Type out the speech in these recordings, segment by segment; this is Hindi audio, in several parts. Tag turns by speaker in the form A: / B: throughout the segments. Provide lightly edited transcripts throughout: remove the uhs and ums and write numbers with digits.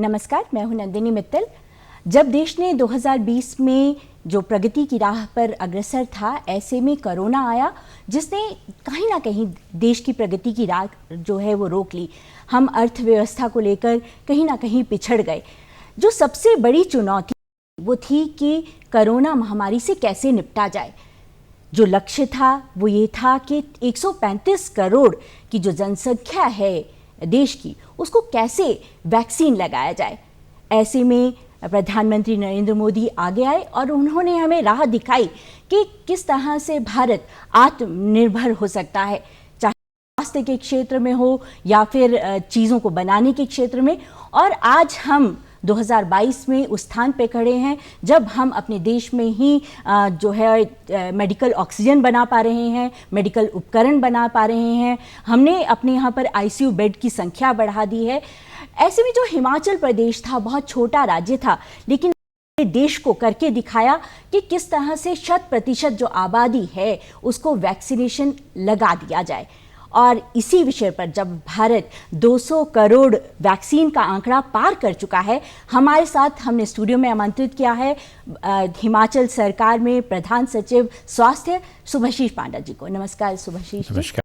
A: नमस्कार, मैं हूं नंदिनी मित्तल। जब देश ने 2020 में जो प्रगति की राह पर अग्रसर था, ऐसे में कोरोना आया जिसने कहीं ना कहीं देश की प्रगति की राह जो है वो रोक ली। हम अर्थव्यवस्था को लेकर कहीं ना कहीं पिछड़ गए। जो सबसे बड़ी चुनौती वो थी कि कोरोना महामारी से कैसे निपटा जाए। जो लक्ष्य था वो ये था कि 135 करोड़ की जो जनसंख्या है देश की, उसको कैसे वैक्सीन लगाया जाए। ऐसे में प्रधानमंत्री नरेंद्र मोदी आगे आए और उन्होंने हमें राह दिखाई कि किस तरह से भारत आत्मनिर्भर हो सकता है, चाहे स्वास्थ्य के क्षेत्र में हो या फिर चीज़ों को बनाने के क्षेत्र में। और आज हम 2022 में उस स्थान पे खड़े हैं जब हम अपने देश में ही जो है मेडिकल ऑक्सीजन बना पा रहे हैं, मेडिकल उपकरण बना पा रहे हैं। हमने अपने यहाँ पर आईसीयू बेड की संख्या बढ़ा दी है। ऐसे में जो हिमाचल प्रदेश था, बहुत छोटा राज्य था, लेकिन देश को करके दिखाया कि किस तरह से 100% जो आबादी है उसको वैक्सीनेशन लगा दिया जाए। और इसी विषय पर जब भारत 200 करोड़ वैक्सीन का आंकड़ा पार कर चुका है, हमारे साथ हमने स्टूडियो में आमंत्रित किया है हिमाचल सरकार में प्रधान सचिव स्वास्थ्य सुभाशीष पांडा जी को। नमस्कार सुभाशीष जी।
B: नमस्कार।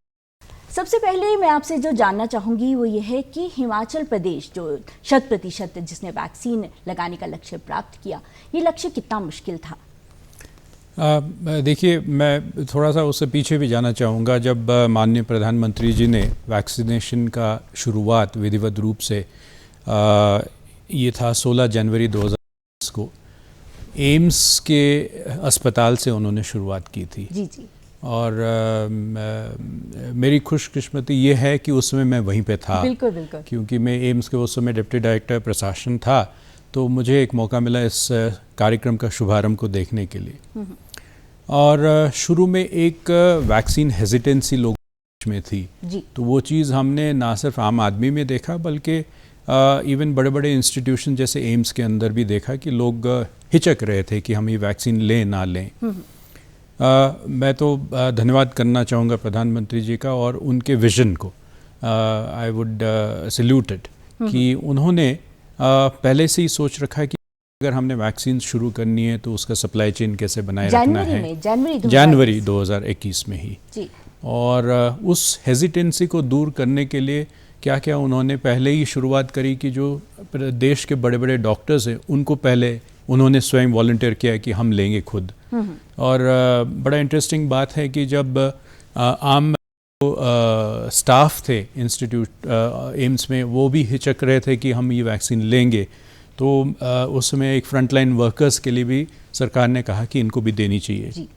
A: सबसे पहले मैं आपसे जो जानना चाहूँगी वो ये है कि हिमाचल प्रदेश जो 100% जिसने वैक्सीन लगाने का लक्ष्य प्राप्त किया, ये लक्ष्य कितना मुश्किल था?
B: देखिए, मैं थोड़ा सा उससे पीछे भी जाना चाहूँगा। जब माननीय प्रधानमंत्री जी ने वैक्सीनेशन का शुरुआत विधिवत रूप से ये था 16 जनवरी 2020 को एम्स के अस्पताल से उन्होंने शुरुआत की थी।
A: जी जी।
B: और मेरी खुशकिस्मती ये है कि उस समय मैं वहीं पे था।
A: बिल्कुल बिल्कुल।
B: क्योंकि मैं एम्स के उस समय डिप्टी डायरेक्टर प्रशासन था, तो मुझे एक मौका मिला इस कार्यक्रम का शुभारंभ को देखने के लिए। और शुरू में एक वैक्सीन हेजिटेंसी लोगों में थी
A: जी।
B: तो वो चीज़ हमने ना सिर्फ आम आदमी में देखा, बल्कि इवन बड़े बड़े इंस्टीट्यूशन जैसे एम्स के अंदर भी देखा कि लोग हिचक रहे थे कि हम ये वैक्सीन लें ना लें। मैं तो धन्यवाद करना चाहूँगा प्रधानमंत्री जी का और उनके विजन को। आई वुड सल्यूट इट कि उन्होंने पहले से ही सोच रखा है कि अगर हमने वैक्सीन शुरू करनी है तो उसका सप्लाई चेन कैसे बनाए रखना है। जनवरी 2021 में ही
A: जी।
B: और उस हेजिटेंसी को दूर करने के लिए क्या क्या उन्होंने पहले ही शुरुआत करी कि जो देश के बड़े बड़े डॉक्टर्स हैं उनको पहले उन्होंने स्वयं वॉलंटियर किया कि हम लेंगे खुद। और बड़ा इंटरेस्टिंग बात है कि जब आम स्टाफ थे इंस्टीट्यूट एम्स में, वो भी हिचक रहे थे कि हम ये वैक्सीन लेंगे, तो उस समय एक फ्रंटलाइन वर्कर्स के लिए भी सरकार ने कहा कि इनको भी देनी चाहिए
A: जी।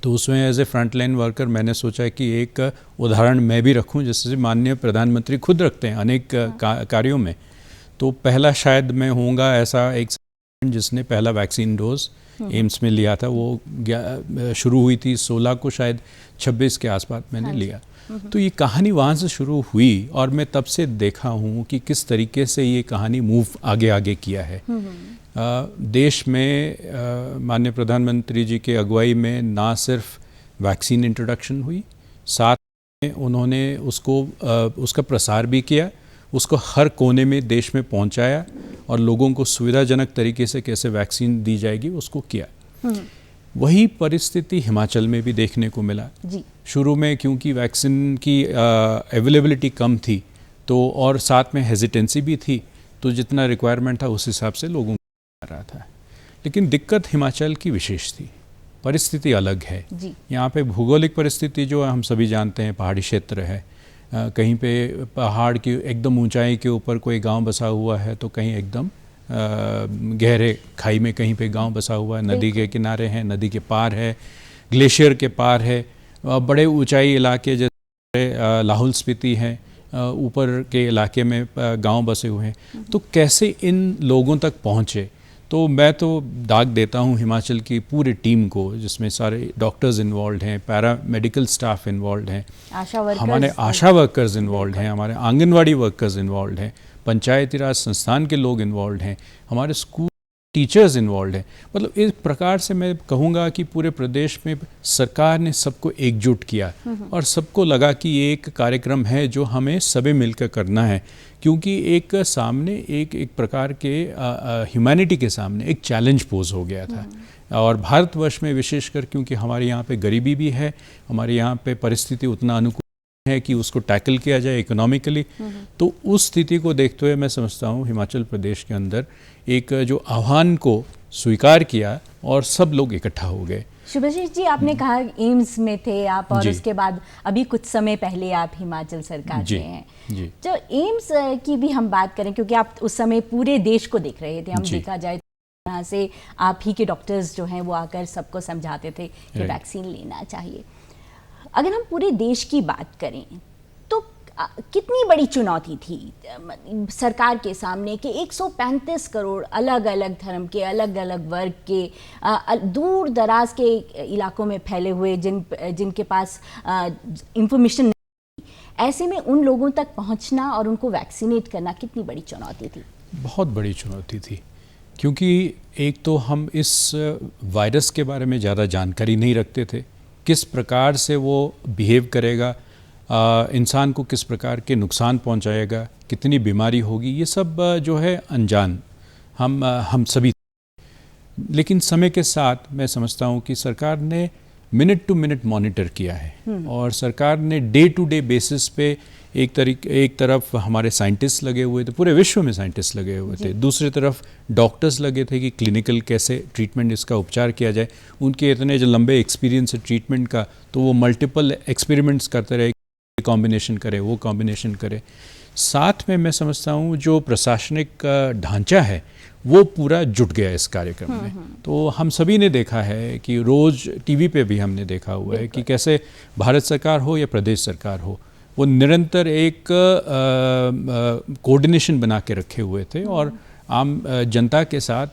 B: तो उसमें एज ए फ्रंटलाइन वर्कर मैंने सोचा कि एक उदाहरण मैं भी रखूं, जिससे माननीय प्रधानमंत्री खुद रखते हैं अनेक कार्यों में। तो पहला शायद मैं होऊंगा ऐसा एक जिसने पहला वैक्सीन डोज एम्स में लिया था। वो शुरू हुई थी 16 को, शायद 26 के आसपास मैंने लिया। तो ये कहानी वहाँ से शुरू हुई और मैं तब से देखा हूँ कि किस तरीके से ये कहानी मूव आगे आगे किया है। देश में माननीय प्रधानमंत्री जी के अगुवाई में ना सिर्फ वैक्सीन इंट्रोडक्शन हुई, साथ में उन्होंने उसका प्रसार भी किया, उसको हर कोने में देश में पहुंचाया और लोगों को सुविधाजनक तरीके से कैसे वैक्सीन दी जाएगी उसको किया। वही परिस्थिति हिमाचल में भी देखने को मिला
A: जी। शुरू
B: में क्योंकि वैक्सीन की अवेलेबिलिटी कम थी तो और साथ में हेजिटेंसी भी थी, तो जितना रिक्वायरमेंट था उस हिसाब से लोगों को आ रहा था। लेकिन दिक्कत हिमाचल की विशेष थी, परिस्थिति अलग है जी। यहाँ पे भौगोलिक परिस्थिति जो हम सभी जानते हैं, पहाड़ी क्षेत्र है। कहीं पे पहाड़ की एकदम ऊंचाई के ऊपर कोई गांव बसा हुआ है, तो कहीं एकदम गहरे खाई में कहीं पे गांव बसा हुआ है, नदी के किनारे हैं, नदी के पार है, ग्लेशियर के पार है। बड़े ऊंचाई इलाके जैसे लाहौल स्पीति हैं, ऊपर के इलाके में गांव बसे हुए हैं। तो कैसे इन लोगों तक पहुँचे? तो मैं तो दाग देता हूँ हिमाचल की पूरी टीम को, जिसमें सारे डॉक्टर्स इन्वॉल्व हैं, पैरा मेडिकल स्टाफ इन्वॉल्व हैं, हमारे आशा वर्कर्स इन्वॉल्व हैं, हमारे आंगनवाड़ी वर्कर्स इन्वॉल्व हैं, पंचायती राज संस्थान के लोग इन्वॉल्व हैं, हमारे स्कूल टीचर्स इन्वॉल्व हैं। मतलब इस प्रकार से मैं कहूँगा कि पूरे प्रदेश में सरकार ने सबको एकजुट किया और सबको लगा कि ये एक कार्यक्रम है जो हमें सभी मिलकर करना है, क्योंकि एक सामने एक प्रकार के ह्यूमैनिटी के सामने एक चैलेंज पोज हो गया था। और भारतवर्ष में विशेषकर क्योंकि हमारे यहाँ पे गरीबी भी है, हमारे यहाँ पे परिस्थिति उतना अनुकूल है कि उसको टैकल किया जाए इकोनॉमिकली, तो उस स्थिति को देखते हुए मैं समझता हूँ हिमाचल प्रदेश के अंदर एक जो आह्वान को स्वीकार किया और सब लोग इकट्ठा हो गए।
A: शुभाशीष जी, आपने कहा एम्स में थे आप और
B: जी।
A: उसके बाद अभी कुछ समय पहले आप हिमाचल सरकार
B: जी,
A: में हैं।
B: जी।
A: तो एम्स की भी हम बात करें, क्योंकि आप उस समय पूरे देश को देख रहे थे, हम
B: जी।
A: देखा जाए तो यहाँ से आप ही के डॉक्टर्स जो हैं वो आकर सबको समझाते थे कि
B: Right.
A: वैक्सीन लेना चाहिए। अगर हम पूरे देश की बात करें तो कितनी बड़ी चुनौती थी सरकार के सामने कि 135 करोड़ अलग अलग धर्म के, अलग अलग वर्ग के, दूर दराज के इलाकों में फैले हुए जिनके पास इंफॉर्मेशन नहीं, ऐसे में उन लोगों तक पहुंचना और उनको वैक्सीनेट करना कितनी बड़ी चुनौती थी?
B: बहुत बड़ी चुनौती थी, क्योंकि एक तो हम इस वायरस के बारे में ज़्यादा जानकारी नहीं रखते थे, किस प्रकार से वो बिहेव करेगा, इंसान को किस प्रकार के नुकसान पहुंचाएगा, कितनी बीमारी होगी, ये सब जो है अनजान हम सभी। लेकिन समय के साथ मैं समझता हूँ कि सरकार ने मिनट टू मिनट मॉनिटर किया है और सरकार ने डे टू डे बेसिस पे एक तरफ हमारे साइंटिस्ट लगे हुए थे, पूरे विश्व में साइंटिस्ट लगे हुए थे, दूसरी तरफ डॉक्टर्स लगे थे कि क्लिनिकल कैसे ट्रीटमेंट इसका उपचार किया जाए। उनके इतने जो लंबे एक्सपीरियंस है ट्रीटमेंट का, तो वो मल्टीपल एक्सपेरिमेंट्स करते रहे, कॉम्बिनेशन करे, वो कॉम्बिनेशन करे। साथ में मैं समझता हूँ जो प्रशासनिक ढांचा है वो पूरा जुट गया इस कार्यक्रम में। तो हम सभी ने देखा है कि रोज़ टीवी पे भी हमने देखा हुआ है कि कैसे भारत सरकार हो या प्रदेश सरकार हो, वो निरंतर एक कोऑर्डिनेशन बना के रखे हुए थे और आम जनता के साथ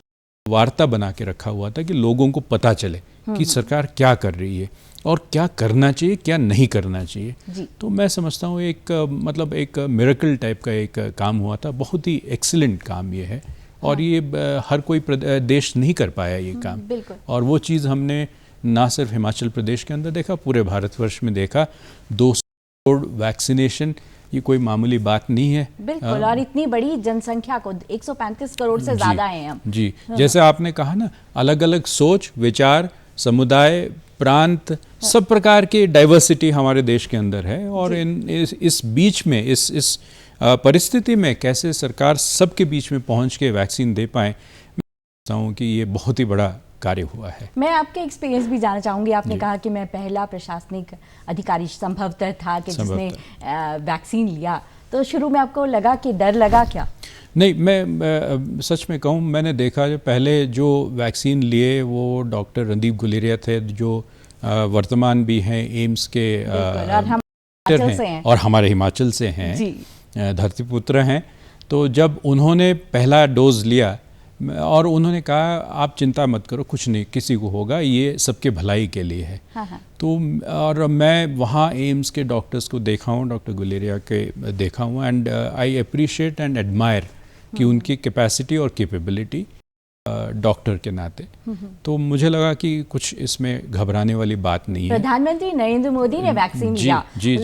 B: वार्ता बना के रखा हुआ था कि लोगों को पता चले कि सरकार क्या कर रही है और क्या करना चाहिए, क्या नहीं करना चाहिए। तो मैं समझता हूँ मतलब एक मिरेकल टाइप का एक काम हुआ था, बहुत ही एक्सीलेंट काम ये है और ये हर कोई देश नहीं कर पाया ये काम। और वो चीज़ हमने ना सिर्फ हिमाचल प्रदेश के अंदर देखा, पूरे भारतवर्ष में देखा। 200 करोड़ वैक्सीनेशन ये कोई मामूली बात नहीं है।
A: बिल्कुल, और इतनी बड़ी जनसंख्या को 135 करोड़ से ज़्यादा हैं हम। जी,
B: जैसे आपने कहा ना, अलग अलग सोच, विचार, समुदाय, प्रांत, सब प्रकार की डाइवर्सिटी हमारे देश के अंदर है और इस बीच में इस परिस्थिति में कैसे सरकार सबके बीच में पहुंच के वैक्सीन दे पाए, मैं समझता हूँ कि ये बहुत ही बड़ा कार्य हुआ है।
A: मैं आपके एक्सपीरियंस भी जानना चाहूँगी। आपने कहा कि मैं पहला प्रशासनिक अधिकारी संभवतः था कि जिसने वैक्सीन लिया, तो शुरू में आपको लगा कि डर लगा क्या?
B: नहीं, मैं सच में कहूँ, मैंने देखा जो पहले जो वैक्सीन लिए वो डॉक्टर रणदीप गुलेरिया थे, जो वर्तमान भी हैं एम्स के और हमारे हिमाचल से हैं, धरतीपुत्र हैं। तो जब उन्होंने पहला डोज लिया और उन्होंने कहा आप चिंता मत करो, कुछ नहीं किसी को होगा, ये सबके भलाई के लिए है। तो और मैं वहाँ एम्स के डॉक्टर्स को देखा हूँ, डॉक्टर गुलेरिया के देखा हूँ, and I appreciate and admire कि उनकी कैपेसिटी और कैपेबिलिटी डॉक्टर के नाते। तो मुझे लगा कि कुछ इसमें घबराने वाली बात नहीं है।
A: प्रधानमंत्री नरेंद्र मोदी ने वैक्सीन लिया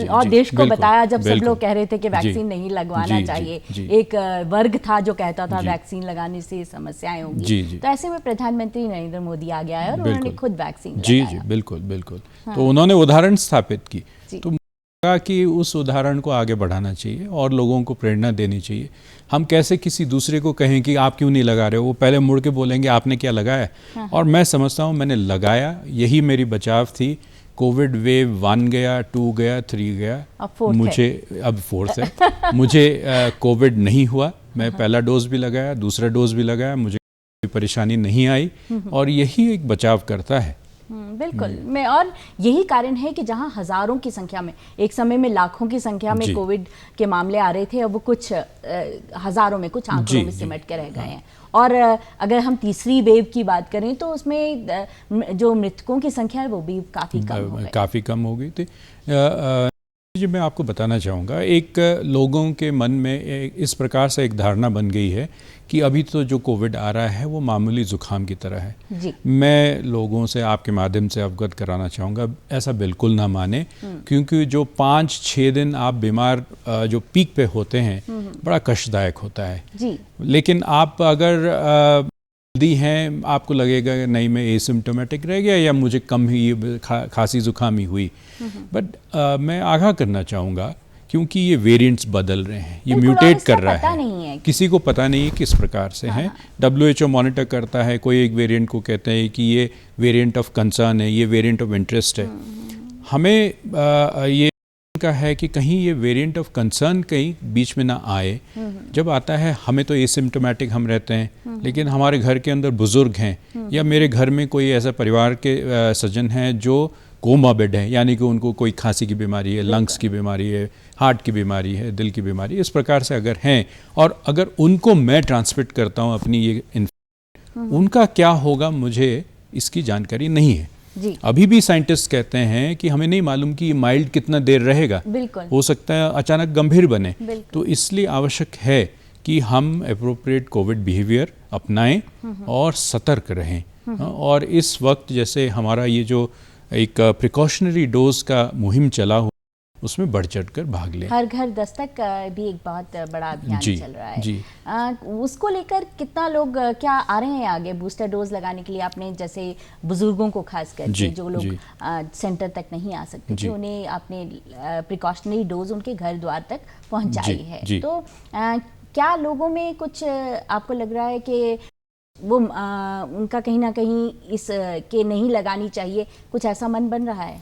A: और देश को बताया, जब सब लोग कह रहे थे कि वैक्सीन नहीं लगवाना चाहिए। एक वर्ग था जो कहता था वैक्सीन लगाने से समस्याएं होंगी। तो ऐसे में प्रधानमंत्री नरेंद्र मोदी आ गया है और उन्होंने खुद वैक्सीन लगाया।
B: जी, बिल्कुल बिल्कुल। तो उन्होंने उदाहरण स्थापित की, तो कि उस उदाहरण को आगे बढ़ाना चाहिए और लोगों को प्रेरणा देनी चाहिए। हम कैसे किसी दूसरे को कहें कि आप क्यों नहीं लगा रहे हो, वो पहले मुड़ के बोलेंगे आपने क्या लगाया। और मैं समझता हूँ मैंने लगाया, यही मेरी बचाव थी। कोविड वेव 1 गया, 2 गया, 3 गया, मुझे अब 4th है। मुझे कोविड नहीं हुआ, मैं पहला डोज भी लगाया, दूसरा डोज भी लगाया, मुझे कोई परेशानी नहीं आई और यही एक बचाव करता है।
A: बिल्कुल, मैं और यही कारण है कि जहां हजारों की संख्या में, एक समय में लाखों की संख्या में कोविड के मामले आ रहे थे, अब वो कुछ हजारों में, कुछ आंकड़ों में सिमट के रह गए हैं। और अगर हम तीसरी वेव की बात करें तो उसमें जो मृतकों की संख्या है वो भी काफ़ी कम हो गई थी।
B: जी, मैं आपको बताना चाहूँगा, एक लोगों के मन में इस प्रकार से एक धारणा बन गई है कि अभी तो जो कोविड आ रहा है वो मामूली ज़ुकाम की तरह है।
A: जी।
B: मैं लोगों से आपके माध्यम से अवगत कराना चाहूँगा, ऐसा बिल्कुल ना माने, क्योंकि जो 5-6 दिन आप बीमार जो पीक पे होते हैं बड़ा कष्टदायक होता है।
A: जी।
B: लेकिन आप अगर दी हैं, आपको लगेगा कि नहीं, मैं एसिम्प्टोमेटिक रह गया या मुझे कम ही खांसी जुकाम ही हुई। बट मैं आगाह करना चाहूँगा, क्योंकि ये वेरिएंट्स बदल रहे हैं, ये म्यूटेट कर रहा है, किसी को पता नहीं है किस प्रकार से हैं। WHO मॉनिटर करता है, कोई एक वेरिएंट को कहते हैं कि ये वेरिएंट ऑफ कंसर्न है, ये वेरिएंट ऑफ इंटरेस्ट है। हमें ये का है कि कहीं ये वेरिएंट ऑफ कंसर्न कहीं बीच में ना आए। जब आता है, हमें तो एसिम्प्टोमेटिक हम रहते हैं, लेकिन हमारे घर के अंदर बुजुर्ग हैं या मेरे घर में कोई ऐसा परिवार के सज्जन हैं जो कोमॉर्बिड है, यानी कि उनको कोई खांसी की बीमारी है, लंग्स की बीमारी है, हार्ट की बीमारी है, दिल की बीमारी, इस प्रकार से अगर हैं और अगर उनको मैं ट्रांसमिट करता हूँ अपनी ये उनका क्या होगा, मुझे इसकी जानकारी नहीं है।
A: जी।
B: अभी भी साइंटिस्ट कहते हैं कि हमें नहीं मालूम कि ये माइल्ड कितना देर रहेगा, हो सकता है अचानक गंभीर बने। तो इसलिए आवश्यक है कि हम एप्रोप्रिएट कोविड बिहेवियर अपनाएं और सतर्क रहें। और इस वक्त जैसे हमारा ये जो एक प्रिकॉशनरी डोज का मुहिम चला हुआ, उसमें बढ़ चढ़कर भाग लें।
A: हर घर दस्तक भी एक बहुत बड़ा अभियान चल रहा है।
B: जी।
A: उसको लेकर कितना लोग क्या आ रहे हैं आगे बूस्टर डोज लगाने के लिए? आपने जैसे बुजुर्गों को खास करके जो लोग सेंटर तक नहीं आ सकते थे, उन्हें आपने प्रिकॉशनरी डोज उनके घर द्वार तक पहुंचाई है। तो क्या लोगों में कुछ आपको लग रहा है कि वो उनका कहीं ना कहीं इस के नहीं लगानी चाहिए, कुछ ऐसा मन बन रहा है?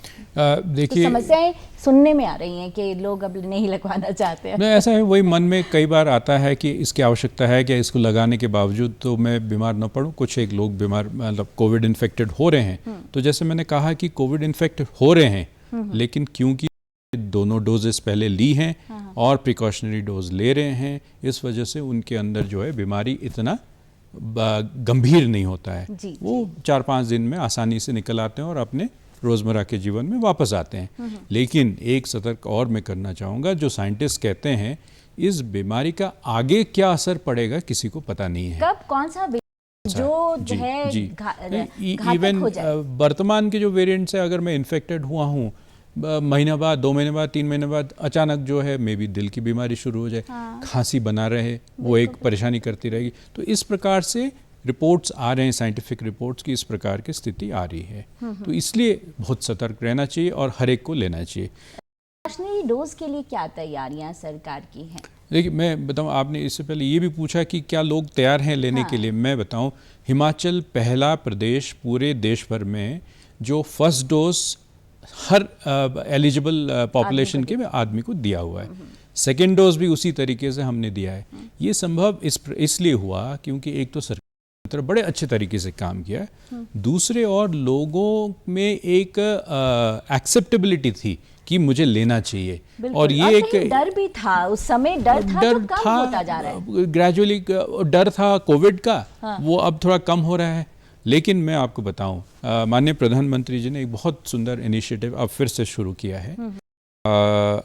B: देखिए,
A: समस्याएं सुनने में आ रही हैं कि लोग अब नहीं लगवाना चाहते हैं।
B: नहीं, ऐसा है, वही मन में कई बार आता है कि इसकी आवश्यकता है कि इसको लगाने के बावजूद तो मैं बीमार न पड़ूं। कुछ एक लोग बीमार, मतलब कोविड इन्फेक्टेड हो रहे हैं। तो जैसे मैंने कहा कि कोविड इन्फेक्टेड हो रहे हैं, लेकिन क्योंकि दोनों डोजेस पहले ली हैं और प्रिकॉशनरी डोज ले रहे हैं, इस वजह से उनके अंदर जो है बीमारी इतना गंभीर नहीं होता है। वो 4-5 दिन में आसानी से निकल आते हैं और अपने रोज़मर्रा के जीवन में वापस आते हैं। लेकिन एक सतर्क और मैं करना चाहूँगा, जो साइंटिस्ट कहते हैं इस बीमारी का आगे क्या असर पड़ेगा किसी को पता नहीं है।
A: कब कौन सा जो है
B: इवन वर्तमान के जो वेरिएंट्स है, अगर मैं इन्फेक्टेड हुआ हूँ, महीना बाद, 2 महीने बाद, 3 महीने बाद अचानक जो है मे बी दिल की बीमारी शुरू हो जाए, खांसी बना रहे, वो एक परेशानी करती रहेगी। तो इस प्रकार से रिपोर्ट्स आ रहे हैं, साइंटिफिक रिपोर्ट्स की इस प्रकार की स्थिति आ रही है। तो इसलिए बहुत सतर्क रहना चाहिए और हर एक को लेना चाहिए।
A: प्रिकॉशनरी डोज के लिए क्या तैयारियां सरकार की हैं?
B: देखिए, मैं बताऊं, आपने इससे पहले ये भी पूछा कि क्या लोग तैयार हैं लेने के लिए। मैं बताऊं, हिमाचल पहला प्रदेश पूरे देश भर में जो फर्स्ट डोज हर एलिजिबल पॉपुलेशन के आदमी को दिया हुआ है। सेकेंड डोज भी उसी तरीके से हमने दिया है। ये संभव इसलिए हुआ क्योंकि एक तो सरकार बड़े अच्छे तरीके से काम किया, दूसरे और लोगों में एक एक्सेप्टेबिलिटी थी कि मुझे लेना चाहिए। और ये एक
A: डर भी था उस समय, डर था जो कम होता जा रहा है।
B: ग्रेजुअली डर था कोविड का, वो अब थोड़ा कम हो रहा है। लेकिन मैं आपको बताऊं, माननीय प्रधानमंत्री जी ने एक बहुत सुंदर इनिशिएटिव अब फिर से शुरू किया है।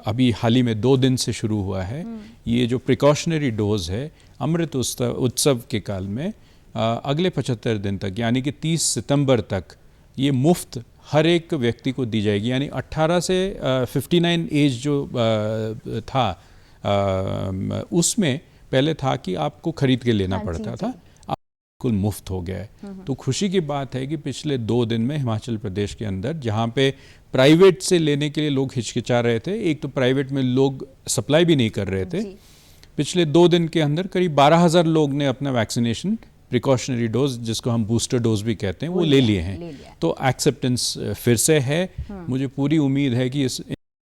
B: अभी हाल ही में 2 दिन से शुरू हुआ है। ये जो प्रिकॉशनरी डोज है, अमृत उत्सव के काल में अगले 75 दिन तक, यानी कि 30 सितंबर तक ये मुफ्त हर एक व्यक्ति को दी जाएगी। यानी 18 से 59 एज जो था, उसमें पहले था कि आपको खरीद के लेना पड़ता था, बिल्कुल मुफ्त हो गया है। तो खुशी की बात है कि पिछले 2 दिन में हिमाचल प्रदेश के अंदर, जहाँ पे प्राइवेट से लेने के लिए लोग हिचकिचा रहे थे, एक तो प्राइवेट में लोग सप्लाई भी नहीं कर रहे थे, पिछले 2 दिन के अंदर करीब 12,000 लोग ने अपना वैक्सीनेशन प्रिकॉशनरी डोज, जिसको हम बूस्टर डोज भी कहते हैं, वो ले लिए हैं। तो एक्सेप्टेंस फिर से है। मुझे पूरी उम्मीद है कि इस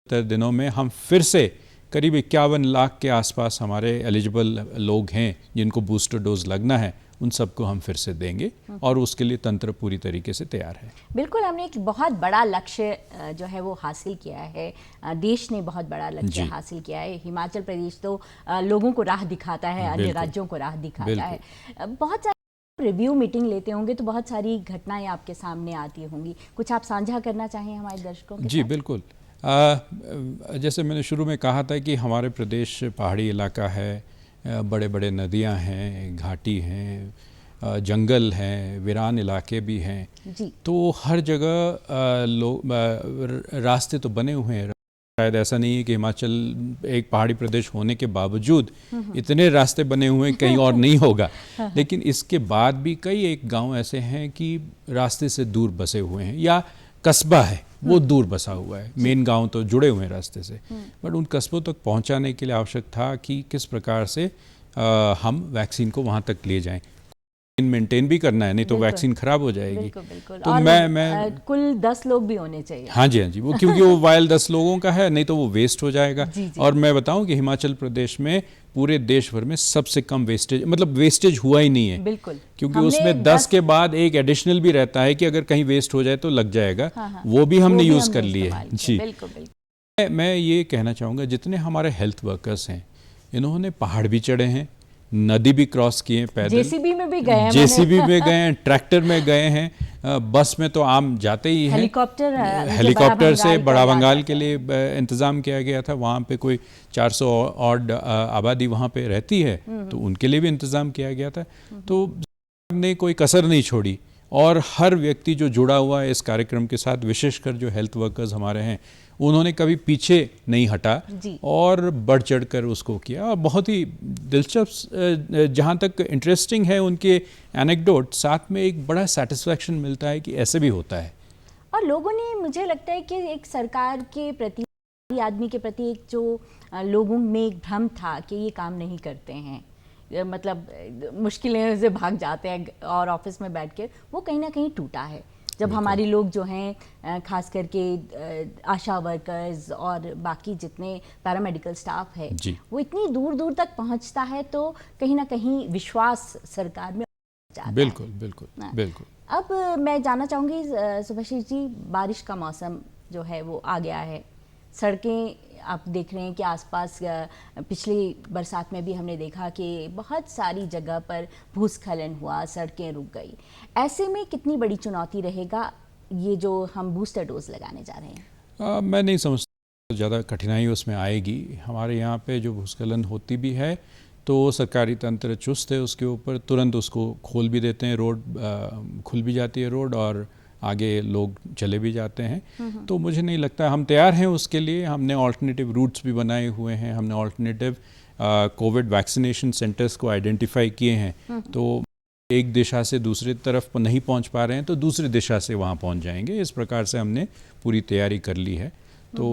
B: दिनों में हम फिर से करीब 51 लाख के आसपास हमारे एलिजिबल लोग हैं जिनको बूस्टर डोज लगना है, उन सबको हम फिर से देंगे और उसके लिए तंत्र पूरी तरीके से तैयार है।
A: बिल्कुल, हमने एक बहुत बड़ा लक्ष्य जो है वो हासिल किया है, देश ने बहुत बड़ा लक्ष्य हासिल किया है। हिमाचल प्रदेश तो लोगों को राह दिखाता है, अन्य राज्यों को राह दिखाता है। बहुत सारी रिव्यू मीटिंग लेते होंगे तो बहुत सारी घटनाएं आपके सामने आती होंगी, कुछ आप साझा करना चाहें हमारे दर्शकों के साथ?
B: जी बिल्कुल। जैसे मैंने शुरू में कहा था कि हमारे प्रदेश पहाड़ी इलाका है, बड़े बड़े नदियां हैं, घाटी हैं, जंगल हैं, वीरान इलाके भी हैं
A: जी।
B: तो हर जगह रास्ते तो बने हुए हैं। शायद ऐसा नहीं है कि हिमाचल एक पहाड़ी प्रदेश होने के बावजूद इतने रास्ते बने हुए हैं कहीं और नहीं होगा, लेकिन इसके बाद भी कई एक गांव ऐसे हैं कि रास्ते से दूर बसे हुए हैं या कस्बा है वो दूर बसा हुआ है। मेन गांव तो जुड़े हुए हैं रास्ते से, बट उन कस्बों तक पहुंचाने के लिए आवश्यक था कि किस प्रकार से हम वैक्सीन को वहां तक ले जाएं। मेंटेन भी करना है, नहीं तो वैक्सीन खराब हो जाएगी।
A: बिल्कुल बिल्कुल।
B: तो
A: और
B: मैं
A: कुल 10 लोग भी होने चाहिए।
B: हाँ जी, वो क्योंकि वो वायल 10 लोगों का है, नहीं तो वो वेस्ट हो जाएगा।
A: जी, जी।
B: और मैं बताऊं कि हिमाचल प्रदेश में पूरे देश भर में सबसे कम वेस्टेज, मतलब वेस्टेज हुआ ही नहीं है।
A: बिल्कुल,
B: क्योंकि उसमें 10 के बाद एक एडिशनल भी रहता है कि अगर कहीं वेस्ट हो जाए तो लग जाएगा। वो भी हमने यूज कर लिए। जी,
A: बिल्कुल बिल्कुल।
B: मैं ये कहना चाहूँगा जितने हमारे हेल्थ वर्कर्स हैं इन्होंने पहाड़ भी चढ़े हैं, नदी भी क्रॉस किए, पैदल
A: जेसीबी में भी गए हैं,
B: जेसीबी में गए हैं, ट्रैक्टर में गए हैं, बस में तो आम जाते ही हैं। हेलीकॉप्टर से बड़ा बंगाल के लिए इंतज़ाम किया गया था। वहाँ पे कोई 400 ऑड आबादी वहाँ पे रहती है, तो उनके लिए भी इंतज़ाम किया गया था। तो ने कोई कसर नहीं छोड़ी और हर व्यक्ति जो जुड़ा हुआ है इस कार्यक्रम के साथ, विशेषकर जो हेल्थ वर्कर्स हमारे हैं, उन्होंने कभी पीछे नहीं हटा और बढ़ चढ़ कर उसको किया। और बहुत ही दिलचस्प, जहाँ तक इंटरेस्टिंग है उनके एनेक्डोट, साथ में एक बड़ा सेटिस्फैक्शन मिलता है कि ऐसे भी होता है।
A: और लोगों ने, मुझे लगता है कि एक सरकार के प्रति, आदमी के प्रति एक जो लोगों में एक भ्रम था कि ये काम नहीं करते हैं, मतलब मुश्किलें से भाग जाते हैं और ऑफिस में बैठ के, वो कहीं ना कहीं टूटा है जब हमारी लोग जो हैं, खास करके आशा वर्कर्स और बाकी जितने पैरामेडिकल स्टाफ है, वो इतनी दूर दूर तक पहुंचता है तो कहीं ना कहीं विश्वास सरकार में जाता है।
B: बिल्कुल बिल्कुल बिल्कुल।
A: अब मैं जानना चाहूँगी सुभाषिष जी, बारिश का मौसम जो है वो आ गया है, सड़कें आप देख रहे हैं कि आसपास पिछली बरसात में भी हमने देखा कि बहुत सारी जगह पर भूस्खलन हुआ, सड़कें रुक गई। ऐसे में कितनी बड़ी चुनौती रहेगा ये जो हम बूस्टर डोज लगाने जा रहे हैं?
B: मैं नहीं समझता ज़्यादा कठिनाई उसमें आएगी। हमारे यहाँ पे जो भूस्खलन होती भी है तो सरकारी तंत्र चुस्त है उसके ऊपर, तुरंत उसको खोल भी देते हैं, रोड खुल भी जाती है रोड और आगे लोग चले भी जाते हैं। तो मुझे नहीं लगता, हम तैयार हैं उसके लिए। हमने ऑल्टरनेटिव रूट्स भी बनाए हुए हैं, हमने ऑल्टरनेटिव कोविड वैक्सीनेशन सेंटर्स को आइडेंटिफाई किए हैं। तो एक दिशा से दूसरी तरफ नहीं पहुंच पा रहे हैं तो दूसरी दिशा से वहां पहुंच जाएंगे। इस प्रकार से हमने पूरी तैयारी कर ली है। तो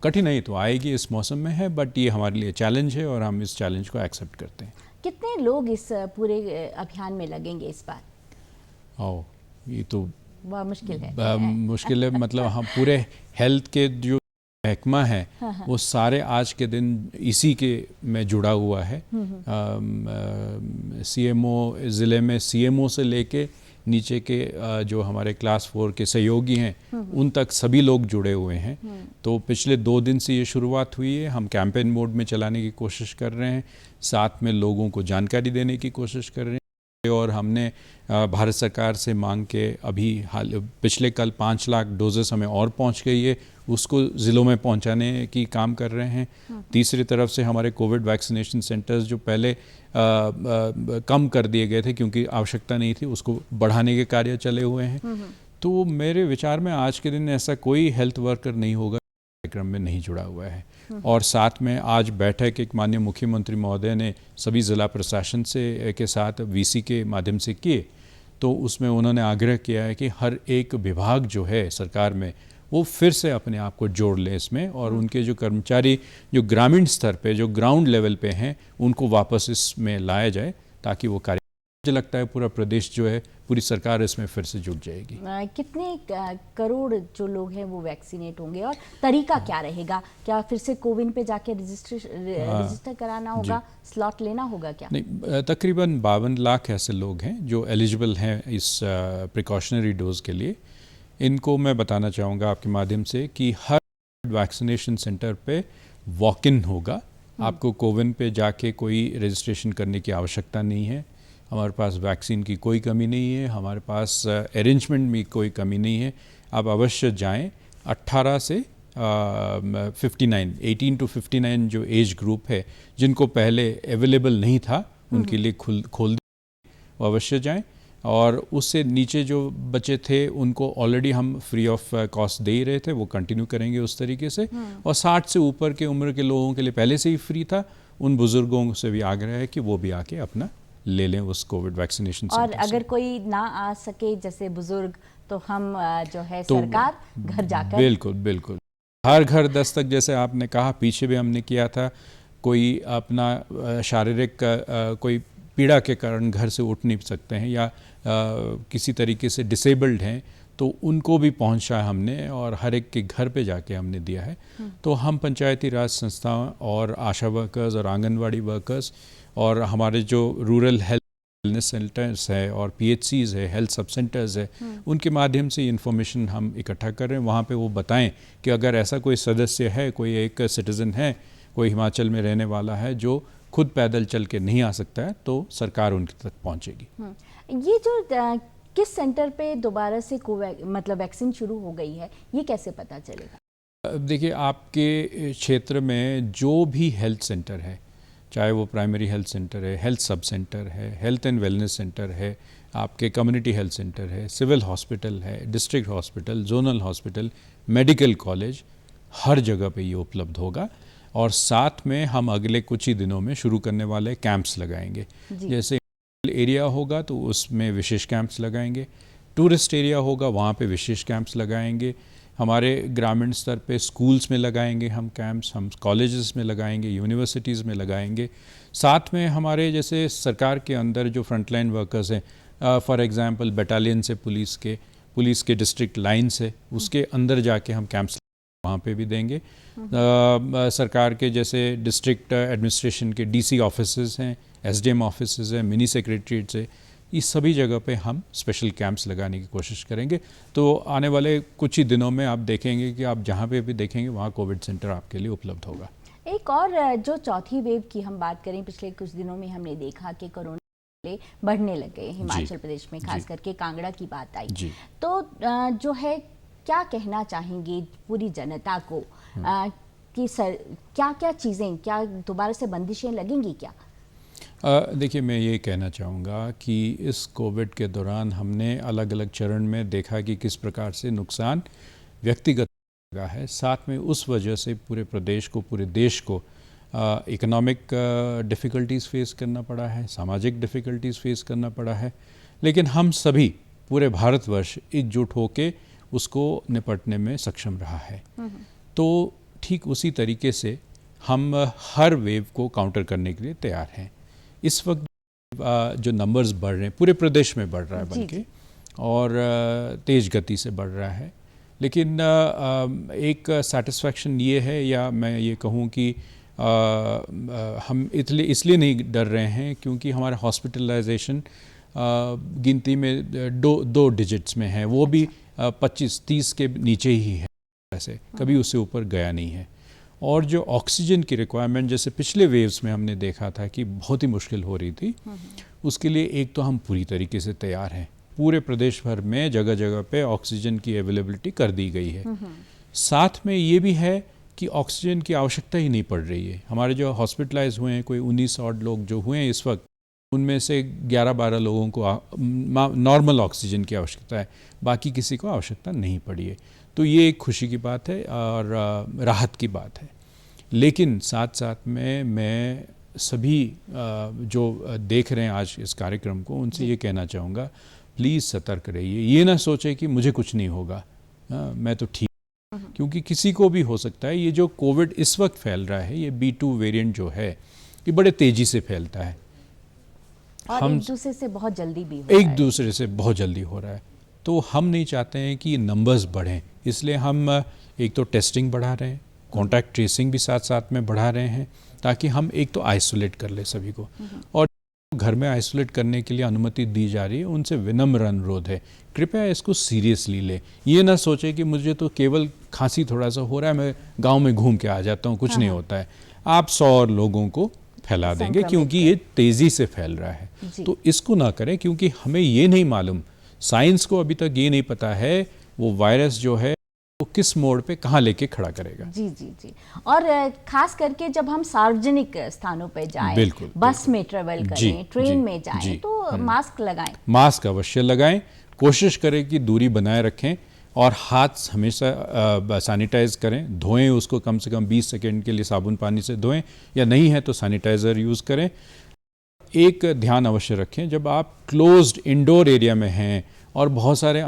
B: कठिनाई तो आएगी इस मौसम में है, बट ये हमारे लिए चैलेंज है और हम इस चैलेंज को एक्सेप्ट करते हैं।
A: कितने लोग इस पूरे अभियान में लगेंगे इस बार?
B: ये तो
A: बहुत मुश्किल है।
B: मतलब हम पूरे हेल्थ के जो महकमा है वो सारे आज के दिन इसी के में जुड़ा हुआ है। सीएमओ, ज़िले में सीएमओ से लेके नीचे के जो हमारे क्लास 4 के सहयोगी हैं उन तक सभी लोग जुड़े हुए हैं। तो पिछले 2 दिन से ये शुरुआत हुई है, हम कैंपेन मोड में चलाने की कोशिश कर रहे हैं, साथ में लोगों को जानकारी देने की कोशिश कर रहे हैं। और हमने भारत सरकार से मांग के अभी पिछले कल 5 लाख डोजेस हमें और पहुंच गई है, उसको ज़िलों में पहुंचाने की काम कर रहे हैं। तीसरी तरफ से हमारे कोविड वैक्सीनेशन सेंटर्स जो पहले कम कर दिए गए थे क्योंकि आवश्यकता नहीं थी, उसको बढ़ाने के कार्य चले हुए हैं। तो मेरे विचार में आज के दिन ऐसा कोई हेल्थ वर्कर नहीं होगा कार्यक्रम में नहीं जुड़ा हुआ है। और साथ में आज बैठक एक माननीय मुख्यमंत्री महोदय ने सभी ज़िला प्रशासन से के साथ वीसी के माध्यम से किए, तो उसमें उन्होंने आग्रह किया है कि हर एक विभाग जो है सरकार में वो फिर से अपने आप को जोड़ ले इसमें, और उनके जो कर्मचारी जो ग्रामीण स्तर पे जो ग्राउंड लेवल पे हैं उनको वापस इसमें लाया जाए ताकि वो कार्य, मुझे लगता है पूरा प्रदेश जो है, पूरी सरकार इसमें फिर से जुट जाएगी।
A: कितने करोड़ जो लोग हैं वो वैक्सीनेट होंगे और तरीका क्या रहेगा? क्या फिर से कोविन पे जाके रजिस्टर कराना होगा, स्लॉट लेना होगा क्या?
B: नहीं, तकरीबन 52 लाख ऐसे लोग हैं जो एलिजिबल हैं इस प्रिकॉशनरी डोज के लिए। इनको मैं बताना चाहूँगा आपके माध्यम से कि हर वैक्सीनेशन सेंटर पे वॉक इन होगा। आपको कोविन पे जाके कोई रजिस्ट्रेशन करने की आवश्यकता नहीं है। हमारे पास वैक्सीन की कोई कमी नहीं है, हमारे पास अरेंजमेंट में कोई कमी नहीं है। आप अवश्य जाएं। 18 से 18 to 59 जो एज ग्रुप है, जिनको पहले अवेलेबल नहीं था, उनके लिए खोल वो अवश्य जाएं। और उससे नीचे जो बचे थे उनको ऑलरेडी हम फ्री ऑफ कॉस्ट दे ही रहे थे, वो कंटिन्यू करेंगे उस तरीके से। और 60 से ऊपर के उम्र के लोगों के लिए पहले से ही फ्री था, उन बुजुर्गों से भी आग्रह है कि वो भी आके अपना ले लें उस कोविड वैक्सीनेशन।
A: और अगर कोई ना आ सके जैसे बुजुर्ग, तो हम जो है सरकार घर जाकर
B: बिल्कुल हर घर दस्तक, जैसे आपने कहा, पीछे भी हमने किया था। कोई अपना शारीरिक कोई पीड़ा के कारण घर से उठ नहीं सकते हैं या किसी तरीके से डिसेबल्ड हैं, तो उनको भी पहुंचा हमने और हर एक के घर पे जाके हमने दिया है। तो हम पंचायती राज संस्थाओं और आशा वर्कर्स और आंगनवाड़ी वर्कर्स और हमारे जो रूरल हेल्थ वेलनेस सेंटर्स है और PHCs है, हेल्थ सब सेंटर्स है, उनके माध्यम से इन्फॉर्मेशन हम इकट्ठा कर रहे हैं। वहाँ पे वो बताएं कि अगर ऐसा कोई सदस्य है, कोई एक सिटीज़न है, कोई हिमाचल में रहने वाला है जो खुद पैदल चल के नहीं आ सकता है, तो सरकार उनके तक पहुँचेगी।
A: ये जो किस सेंटर पे दोबारा से मतलब वैक्सीन शुरू हो गई है, ये कैसे पता चलेगा?
B: देखिए, आपके क्षेत्र में जो भी हेल्थ सेंटर है, चाहे वो प्राइमरी हेल्थ सेंटर है, हेल्थ सब सेंटर है, हेल्थ एंड वेलनेस सेंटर है, आपके कम्युनिटी हेल्थ सेंटर है, सिविल हॉस्पिटल है, district hospital, zonal hospital, medical college, हर जगह पे ये उपलब्ध होगा। और साथ में हम अगले कुछ ही दिनों में शुरू करने वाले कैंप्स लगाएंगे। जैसे एरिया होगा तो उसमें विशेष कैंप्स लगाएंगे, टूरिस्ट एरिया होगा वहाँ पे विशेष कैंप्स लगाएंगे, हमारे ग्रामीण स्तर पे स्कूल्स में लगाएंगे हम कैंप्स, हम कॉलेजेस में लगाएंगे, यूनिवर्सिटीज़ में लगाएंगे। साथ में हमारे जैसे सरकार के अंदर जो फ्रंटलाइन वर्कर्स हैं, फॉर एग्जांपल बटालियन से पुलिस के डिस्ट्रिक्ट लाइन से, उसके अंदर जाके हम कैंप्स वहाँ पे भी देंगे। सरकार के जैसे डिस्ट्रिक्ट एडमिनिस्ट्रेशन के DC ऑफिसेज हैं, SDM ऑफिसेज हैं, मिनी सेक्रेटरीट्स है, इस सभी जगह पे हम स्पेशल कैंप्स लगाने की कोशिश करेंगे। तो आने वाले कुछ ही दिनों में आप देखेंगे कि आप जहाँ पे भी देखेंगे वहाँ कोविड सेंटर आपके लिए उपलब्ध होगा।
A: एक और जो चौथी वेव की हम बात करें, पिछले कुछ दिनों में हमने देखा कि कोरोना बढ़ने लगे हिमाचल प्रदेश में, खास करके कांगड़ा की बात आई, तो जो है क्या कहना चाहेंगे पूरी जनता को कि क्या क्या चीज़ें, क्या दोबारा से बंदिशें लगेंगी क्या?
B: देखिए, मैं ये कहना चाहूँगा कि इस कोविड के दौरान हमने अलग अलग चरण में देखा कि किस प्रकार से नुकसान व्यक्तिगत लगा है, साथ में उस वजह से पूरे प्रदेश को, पूरे देश को इकोनॉमिक डिफ़िकल्टीज़ फेस करना पड़ा है, सामाजिक डिफ़िकल्टीज़ फेस करना पड़ा है। लेकिन हम सभी, पूरे भारतवर्ष एकजुट होके उसको निपटने में सक्षम रहा है। तो ठीक उसी तरीके से हम हर वेव को काउंटर करने के लिए तैयार हैं। इस वक्त जो नंबर्स बढ़ रहे हैं, पूरे प्रदेश में बढ़ रहा है बल्कि, और तेज़ गति से बढ़ रहा है। लेकिन एक सेटिस्फैक्शन ये है, या मैं ये कहूँ कि हम इसलिए नहीं डर रहे हैं क्योंकि हमारा हॉस्पिटलाइजेशन गिनती में दो डिजिट्स में है, वो भी 25-30 के नीचे ही है, वैसे कभी उससे ऊपर गया नहीं है। और जो ऑक्सीजन की रिक्वायरमेंट जैसे पिछले वेव्स में हमने देखा था कि बहुत ही मुश्किल हो रही थी, उसके लिए एक तो हम पूरी तरीके से तैयार हैं। पूरे प्रदेश भर में जगह जगह पे ऑक्सीजन की अवेलेबिलिटी कर दी गई है। साथ में ये भी है कि ऑक्सीजन की आवश्यकता ही नहीं पड़ रही है। हमारे जो हॉस्पिटलाइज हुए हैं, कोई 19 odd लोग जो हुए हैं इस वक्त, उनमें से 11-12 लोगों को नॉर्मल ऑक्सीजन की आवश्यकता है, बाकी किसी को आवश्यकता नहीं पड़ी है। तो ये एक खुशी की बात है और राहत की बात है। लेकिन साथ साथ में मैं सभी जो देख रहे हैं आज इस कार्यक्रम को, उनसे ये कहना चाहूँगा, प्लीज़ सतर्क रहिए। ये ना सोचें कि मुझे कुछ नहीं होगा, मैं तो ठीक, क्योंकि किसी को भी हो सकता है। ये जो कोविड इस वक्त फैल रहा है, ये B2 वेरिएंट जो है, ये बड़े तेज़ी से फैलता है
A: और
B: हम
A: एक दूसरे से बहुत जल्दी भी
B: हो रहा है। तो हम नहीं चाहते हैं कि नंबर्स बढ़ें, इसलिए हम एक तो टेस्टिंग बढ़ा रहे हैं, कॉन्टैक्ट ट्रेसिंग भी साथ साथ में बढ़ा रहे हैं, ताकि हम एक तो आइसोलेट कर ले सभी को, और घर में आइसोलेट करने के लिए अनुमति दी जा रही है उनसे विनम्र अनुरोध है, कृपया इसको सीरियसली लें। ये ना सोचे कि मुझे तो केवल खांसी थोड़ा सा हो रहा है, मैं गांव में घूम के आ जाता हूँ, कुछ नहीं होता है। आप 100 और लोगों को फैला देंगे, क्योंकि ये तेज़ी से फैल रहा है। तो इसको ना करें, क्योंकि हमें ये नहीं मालूम, साइंस को अभी तक ये नहीं पता है वो वायरस जो है वो किस मोड़ पे कहाँ लेके खड़ा करेगा।
A: जी जी जी। और खास करके जब हम सार्वजनिक स्थानों पे जाएं,
B: बिल्कुल,
A: बस में ट्रेवल करें, ट्रेन में जाएं, तो मास्क लगाएं।
B: मास्क अवश्य लगाएं, कोशिश करें कि दूरी बनाए रखें और हाथ हमेशा सैनिटाइज करें, धोएं उसको कम से कम 20 सेकंड के लिए साबुन पानी से धोएं, या नहीं है तो सैनिटाइज़र यूज़ करें। एक ध्यान अवश्य रखें, जब आप क्लोज्ड इंडोर एरिया में हैं और बहुत सारे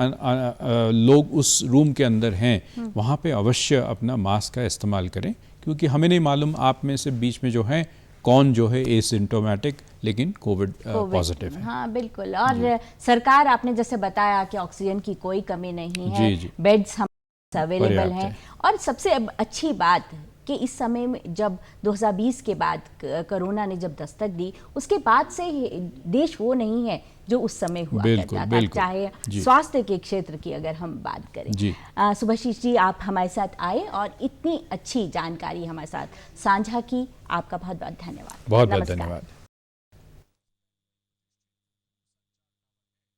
B: लोग उस रूम के अंदर हैं, वहाँ पे अवश्य अपना मास्क का इस्तेमाल करें, क्योंकि हमें नहीं मालूम आप में से बीच में जो है कौन जो है एसिम्टोमेटिक लेकिन कोविड पॉजिटिव है।
A: हाँ बिल्कुल। और सरकार, आपने जैसे बताया कि ऑक्सीजन की कोई कमी नहीं है, बेड्स हम अवेलेबल हैं। और सबसे अच्छी बात कि इस समय में जब 2020 के बाद कोरोना ने जब दस्तक दी, उसके बाद से देश वो नहीं है जो उस समय हुआ करता था, चाहे स्वास्थ्य के क्षेत्र की अगर हम बात करें। सुभाषिस जी, आप हमारे साथ आए और इतनी अच्छी जानकारी हमारे साथ साझा की, आपका बहुत बहुत धन्यवाद।
B: बहुत बहुत धन्यवाद।